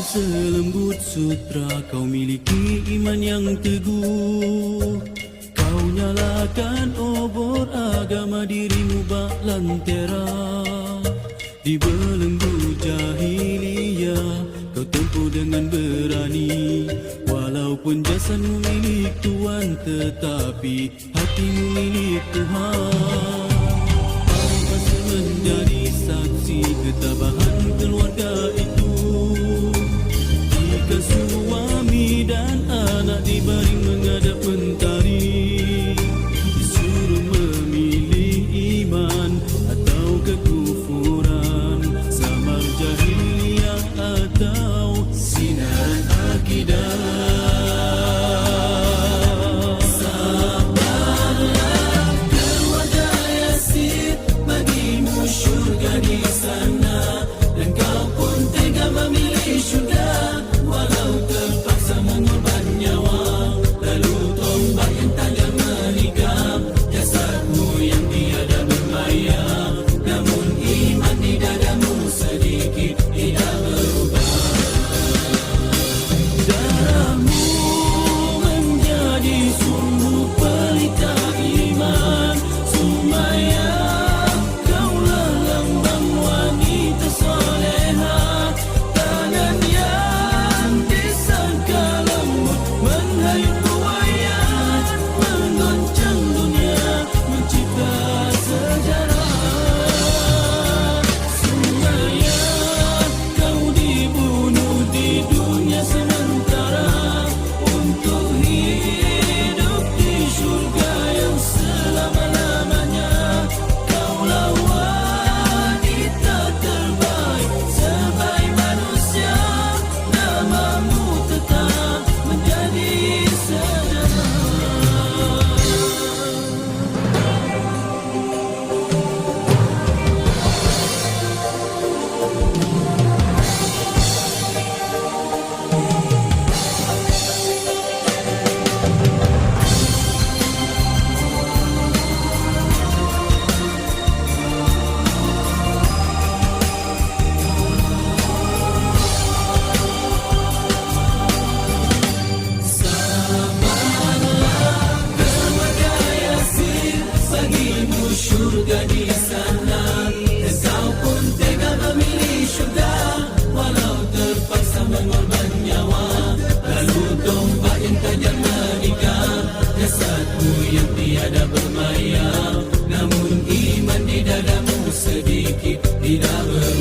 selembut sutra, kau miliki iman yang teguh. Kau nyalakan obor agama dirimu bak lantera. Di belenggu jahiliyah kau tempuh dengan berani. Walaupun jasadmu milik Tuhan, tetapi hatimu milik Tuhan. Kau masih menjadi saksi ketabahan keluarga itu. Jika suami dan anak dibaring menghadap mentari, disuruh memilih iman atau kekufuran, samar jahiliyah atau sinar akidah. Sabarlah keluarga Yasir, bagimu syurga di sana, dan kau pun tega memilih syurga. Walau terpaksa mengorban nyawa, lalu tombak yang tajam menikam jasadmu yang tiada bermaya. Namun iman di dadamu sedikit tidak berubah. Darahmu menjadi sumber pelita iman. Sumayyah, kaulah lambang wanita soleha. Tangan yang disangka lembut menghayut buaya, menggoncang dunia, mencipta sejarah. Sumayyah, kau dibunuh di dunia sementara untuk hidup di syurga yang selama-lamanya. Kaulah wanita terbaik sebaik manusia, namamu tetap menjadi sejarah. Bagimu syurga di sana, dan kau pun tega memilih syurga. Walau terpaksa mengorban nyawa, lalu tombak yang tajam menikam jasadmu yang tiada bermaya. Namun iman di dadamu sedikit tidak berubah.